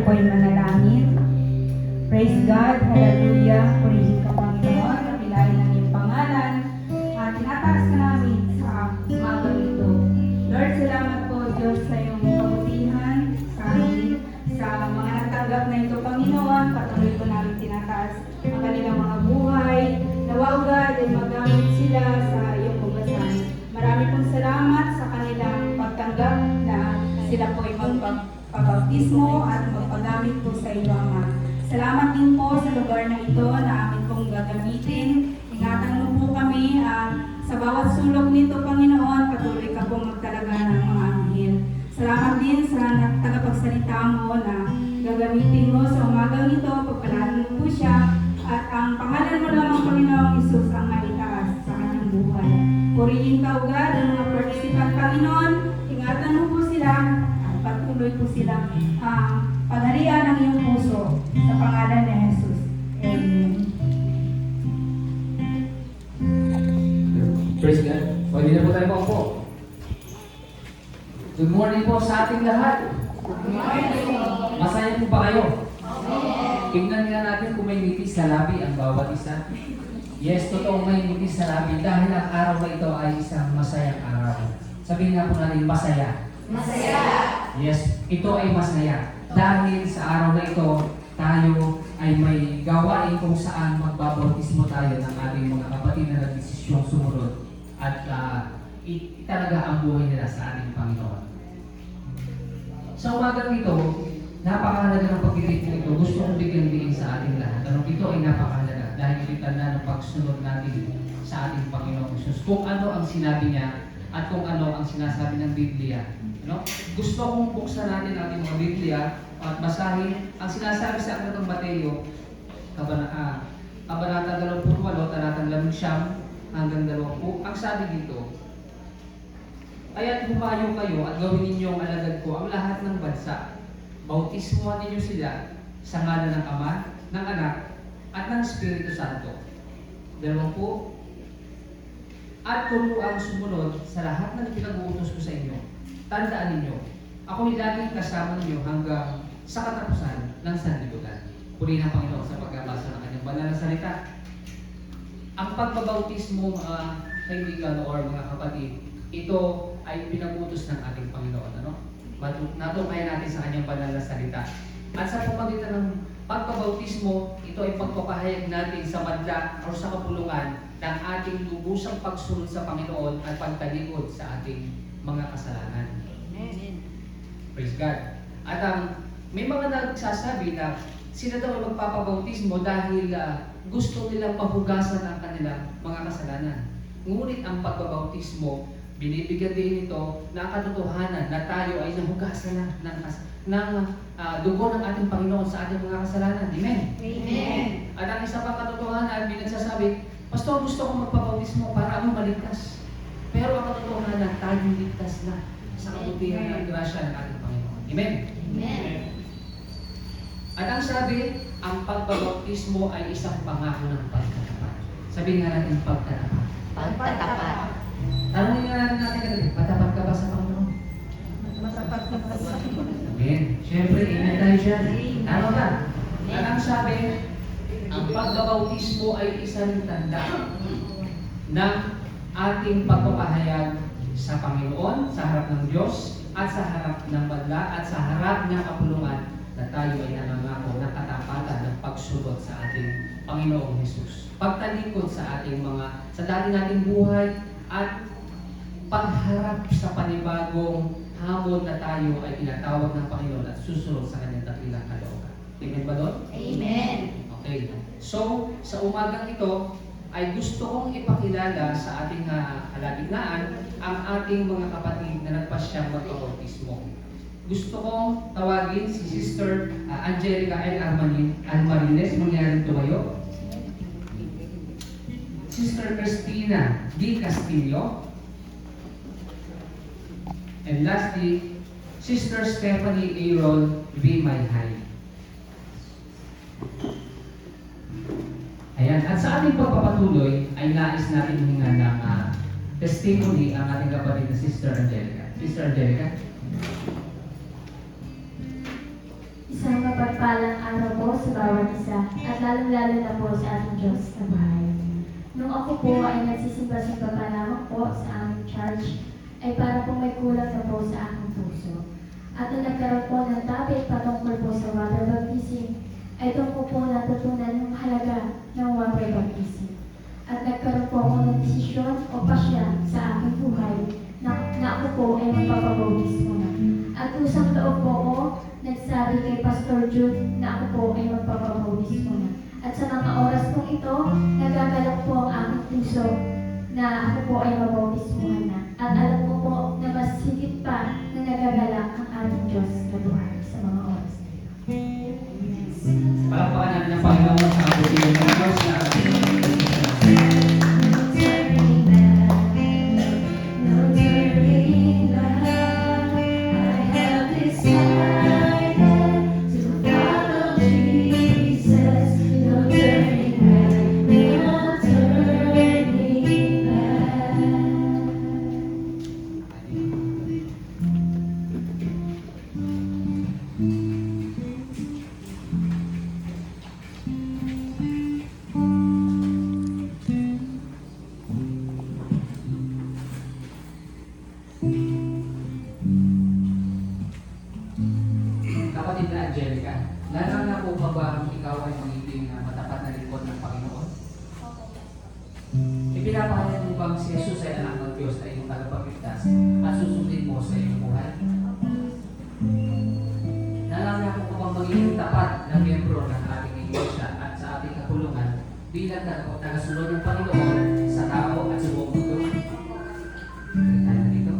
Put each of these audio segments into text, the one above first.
po'y manalangin. Praise God, hallelujah, purihin ka Panginoon, kapilain ang iyong pangalan, at tinataas ka namin sa umagang ito. Lord, salamat po Diyos sa iyong kabutihan sa amin, sa mga natanggap na ito Panginoon, patuloy ko namin tinataas ang kanilang mga buhay, nawa o God ay magamit sila sa iyong pugasan. Marami pong salamat sa kanilang pagtanggap na sila po ay magpabautismo at magpagamit po sa iyo, Ama. Salamat din po sa lugar na ito na amin pong gagamitin. Ingatan mo po kami sa bawat sulok nito, Panginoon. Patuloy ka pong magtalaga ng mga anghel. Salamat din sa tagapagsalita mo na gagamitin mo sa umagang ito. Pagpalain mo po siya. At ang pangalan mo lamang, Panginoong Isus, ang maitaas sa kanyang buhay. Purihin ka, O God, ang mga participant, Panginoon. Ingatan mo po sila at patuloy po sila pagharian ng iyong puso sa pangalan ni Jesus. Amen. Praise God. Pwede na po tayo po. Good morning po sa ating lahat. Masaya po ba kayo? Tingnan nga natin kung may ngiti sa labi ang bawat isa. Yes, totoo may ngiti sa labi dahil ang araw na ito ay isang masayang araw. Sabihin nga po natin, masaya. Masaya. Yes, ito ay masaya. Dahil sa araw na ito, tayo ay may gawain kung saan magbabautismo tayo ng ating mga kapatid na nagdesisyong sumunod at talaga ang buhay nila sa ating Panginoon. Sa umagang ito, napakahalaga ng pagtitipon ito. Gusto kong bigyan din sa ating lahat. Pero ito ay napakahalaga dahil ito tanda ng pagsunod natin sa ating Panginoong Jesus. Kung ano ang sinabi niya at kung ano ang sinasabi ng Biblia. No? Gusto kong buksan natin ang ating mga Biblia at basahin ang sinasabi sa Aklat ng Mateo, Kabanata 28, talatang 19 hanggang 20. Ang sabi dito, kaya't humayo kayo at gawin ninyong alagad ko ang lahat ng bansa. Bautismuhan ninyo sila sa ngalan ng Ama, ng Anak, at ng Espiritu Santo. 20. At turuang sumunod sa lahat ng pinag-uutos ko sa inyo. Tandaan ninyo, ako'y laging kasama ninyo hanggang sa katapusan ng sanlibutan. Purihin ang Panginoon sa pagbabasa ng kanyang banal na salita. Ang pagbabautismo, mga kaibigan or mga kapatid, ito ay pinag-utos ng ating Panginoon. Natunghayan natin sa kanyang banal na salita. At sa pamagitan ng pagbabautismo, ito ay pagpapahayag natin sa madla o sa kapulungan ng ating lubusang pagsunod sa Panginoon at pagtalikod sa ating mga kasalanan. Amen. Praise God. At may mga nagsasabi na sila daw ay magpapabautismo dahil gusto nilang mahugasan ang kanilang mga kasalanan. Ngunit ang pagbabautismo, binibigyan din ito na katotohanan na tayo ay nahugasan na ng dugo ng ating Panginoon sa ating mga kasalanan. Amen? Amen. At ang isa pang katotohanan, may nagsasabi, Pastor, gusto kong magpabautismo para ako maligtas. Pero ang katotohanan, tayo ligtas na sa kabutihan at grasya ng ating Panginoon. Amen? Amen. At ang sabi, ang pagbabautismo ay isang pangako ng pagtatapat. Sabihin nga natin, pagtatapat. Pagtatapat. Tanungin nga natin kagabi, patapat ka ba sa Panginoon? Matapat na pa sa Amen. Siyempre, amen tayo dyan. Tama ba? At ang sabi, ang pagbabautismo ay isang tanda ng ating pagpapahayag sa Panginoon, sa harap ng Diyos, at sa harap ng banla, at sa harap ng kapulungan na tayo ay nangangako ng katapatan ng pagsunod sa ating Panginoong Jesus. Pagtalikod sa ating sa dati nating buhay at pagharap sa panibagong hamon na tayo ay tinatawag ng Panginoon at susunod sa kanyang dakilang kalooban. Amen ba doon? Amen. Okay. So, sa umagang ito, ay gusto kong ipakilala sa ating kalagitnaan ang ating mga kapatid na nagpasyang magpabautismo. Gusto kong tawagin si Sister Angelica L. Almarines, mangyaring tumayo. Sister Cristina D. Castillo. And lastly, Sister Stephanie Aaron V. Mayhay. Ayan. At sa ating pagpapatuloy, ay nais natin humingan ng testimony ang ating kapatid na Sister Angelica. Sister Angelica. Isang kapatid mapagpalang araw po sa bawat isa at lalong-lalo na po sa ating Diyos na bahay. Nung ako po ay nagsisimba-simba pa lamang po sa aming church, ay para po may kulang na po sa aking puso. At nung nagkaroon po ng topic patungkol po sa water baptism, ay doon ko po natutunan yung halaga ng water baptism. At nagkaroon po ako ng desisyon o pasya sa aking buhay na ako po ay magpapabautis muna. At usang loob po ako nagsabi kay Pastor Jude na ako po ay magpapabautis muna. At sa mga oras pong ito, nagagalak po ang aking puso na ako po ay mabautis muna. At alam ko po na mas higit pa na nagagalak ang ating Diyos na buhay sa mga oras na ito. Palakpakan natin ang Panginoon sa kabutihan ng Diyos na ating Kapatid na Angelica, naranasan po ba bang ikaw ay magiging matapat na lingkod ng Panginoon? Ipinapahayag mo bang si Jesus ay anak ng Diyos ay iyong tagapagligtas at susundin mo sa iyong buhay? Naranasan mo bang magiging tapat na miyembro ng ating iglesia at sa ating kapulungan bilang tagasunod ng Panginoon sa tao at sa buong mundo? Tayo dito.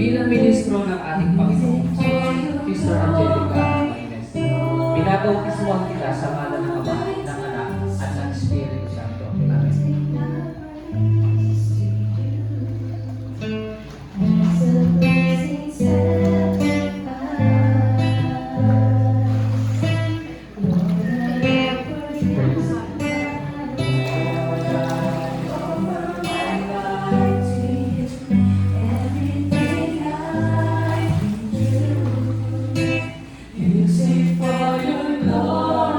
Bilang ministro ng ating Panginoon, Sister Angelica Martinez, pinabautismuhan kita sa ngalan ng Ama, ng Anak, at ng Espiritu Santo. Amen.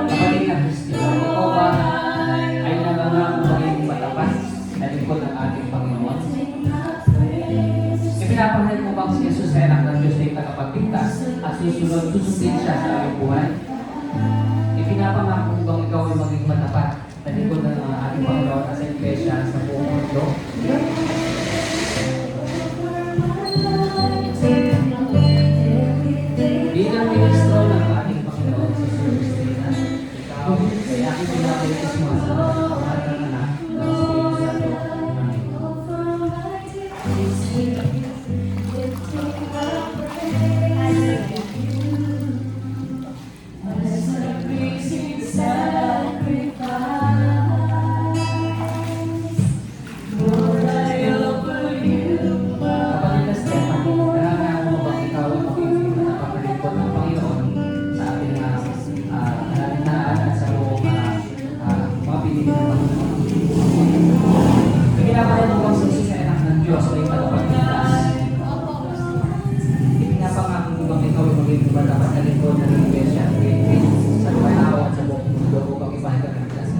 Kapatid na Kristiyan, ikaw ba ay nangangako maging matapat na lingkod ng ating Panginoon? Ipinapahayag mo bang si Jesus ay anak ng Diyos ay tagapagligtas at susundin siya sa iyong buhay? Ipinapangako mo bang ikaw ay maging matapat na lingkod ng ating Panginoon at sa iglesia sa buong mundo? Bilang ministro ng ating Panginoon sa Christina, ikaw ay aking pinabautis mo sa pangalan ng Anak ng Espiritu Santo. Amen. Kapatid na Stephanie, naranasan mo bang ikaw ay magiging matapakalingkod ng Panginoon sa ating kalantaan at sa buong mga pinili ng Panginoon? Ipinapahayag mo bang si Jesus ay anak ng Diyos ay tagapagligtas? Ipinapangako mo bang ikaw ay magiging matapat na lingkod ng Iglesia sa mga tao at sa buong mundo upang ipahayag ang ligtas?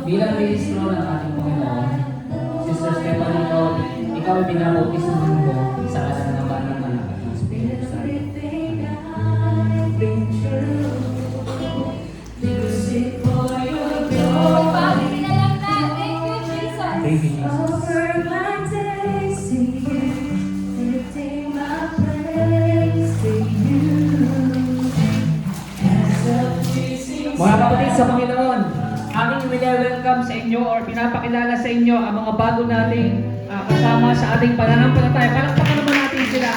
Bilang ministro ng ating Panginoon, Sister Stephanie, ikaw ay pinabautis ng mundo sa ngalan ng Ama, ng Anak, at ng Espiritu Santo. Thank you, Jesus. Mga kapatid sa Panginoon, aming welcome sa inyo or pinapakilala sa inyo ang mga bago nating kasama sa ating pananampalataya. Palakpakan naman natin sila.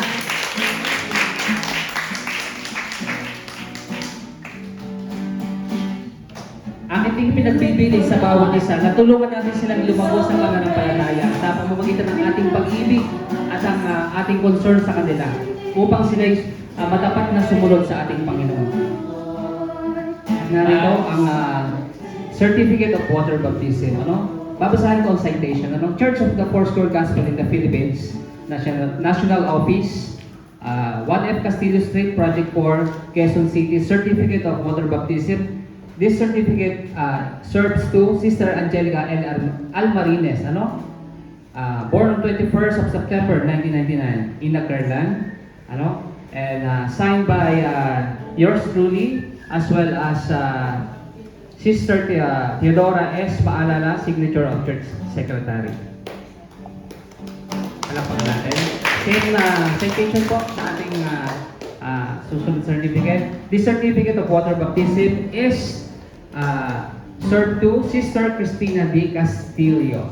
Ang ating pinagbibili sa bawat isa. Natulungan natin silang lumago sa pananampalataya sa pamamagitan ng ating pag-ibig at ang ating concern sa kanila upang sila matapat na sumunod sa ating Panginoon. Narito ang Certificate of Water Baptism. Babasahin ko ang citation. Church of the Foursquare Gospel in the Philippines, National Office, 1F Castillo Street, Project 4, Quezon City, Certificate of Water Baptism. This certificate serves to Sister Angelica L. Almarines, born on 21st of September 1999 in Nacarlan, and signed by yours truly, as well as Sister Theodora S. Maalala, signature of Church Secretary. Palakpak natin. Same citation po sa ating susunod certificate. This certificate of water baptism is served to Sister Cristina D. Castillo.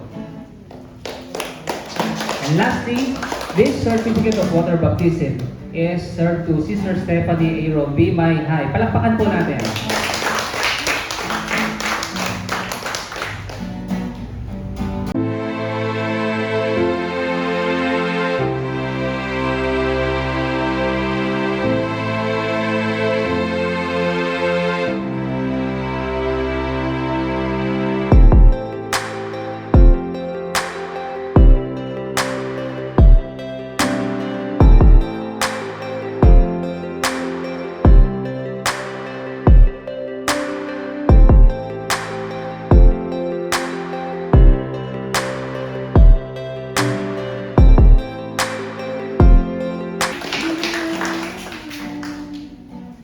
And lastly, this certificate of water baptism is served to Sister Stephanie A. Roby May Hay. Palakpakan po natin.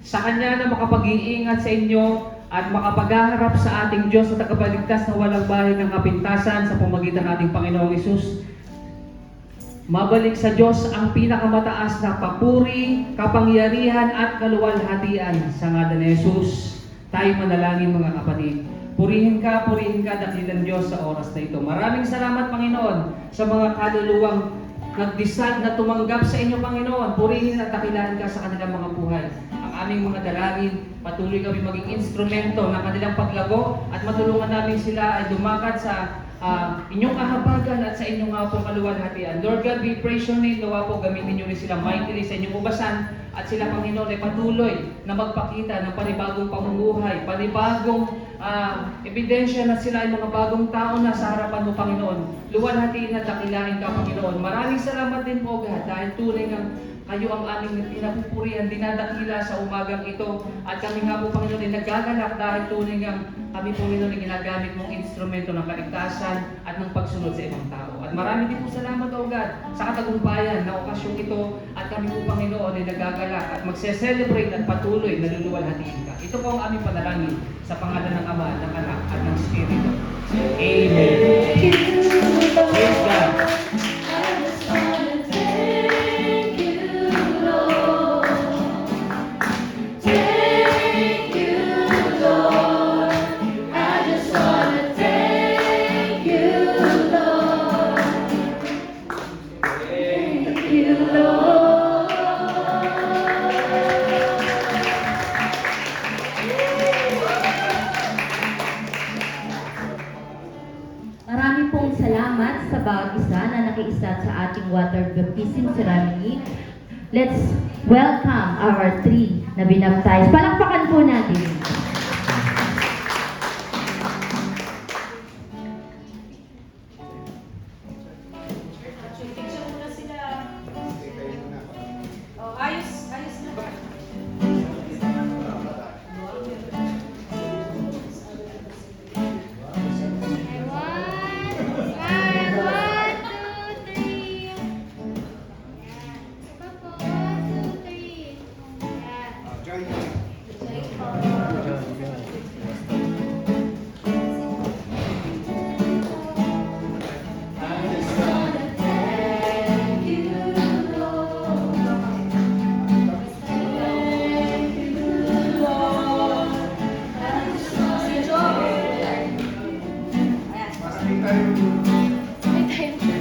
Sa Kanya na makapag-iingat sa inyo at makapaghaharap sa ating Diyos na tagapagligtas na walang bahid ng kapintasan sa pamagitan ng ating Panginoong Hesus. Mabalik sa Diyos ang pinakamataas na papuri, kapangyarihan at kaluwalhatian sa ngalan ni Hesus. Tayo manalangin mga kapatid. Purihin ka, dakilang Diyos sa oras na ito. Maraming salamat Panginoon sa mga kaluluwang nag-decide na tumanggap sa inyo Panginoon. Purihin at dakilahin ka sa kanilang mga buhay. Aming mga dalangin, patuloy kami maging instrumento ng kanilang paglago at matulungan namin sila ay lumakad sa inyong kahabagan at sa inyong pong kaluwalhatian. Lord God, we praise your name. Nawa po gamitin nyo rin sila mightily sa inyong ubasan at sila Panginoon ay patuloy na magpakita ng panibagong pamumuhay, panibagong ebidensya na sila ay mga bagong tao na sa harapan mo Panginoon. Luwalhatiin at dakilain ka Panginoon. Maraming salamat din po God dahil tunay ng kayo ang aming pinapupurihan, dinadakila sa umagang ito. At kami nga po, Panginoon, ay nagagalak dahil tunay nga kami, Panginoon, ay ginagamit mong instrumento ng kaligtasan at ng pagsunod sa ibang tao. At marami din po salamat, O God, sa katagumpayan na okasyong ito. At kami po, Panginoon, ay nagagalak at magse-celebrate at patuloy na luluwalhatiin ka. Ito po ang aming panalangin sa pangalan ng Ama, ng Anak, at ng Espiritu. Amen. Praise God. Maraming pong salamat sa bawat isa na nakiisa sa ating water baptism ceremony. Let's welcome our three na binaptize. Palakpakan po natin. Ayos na ba? May time.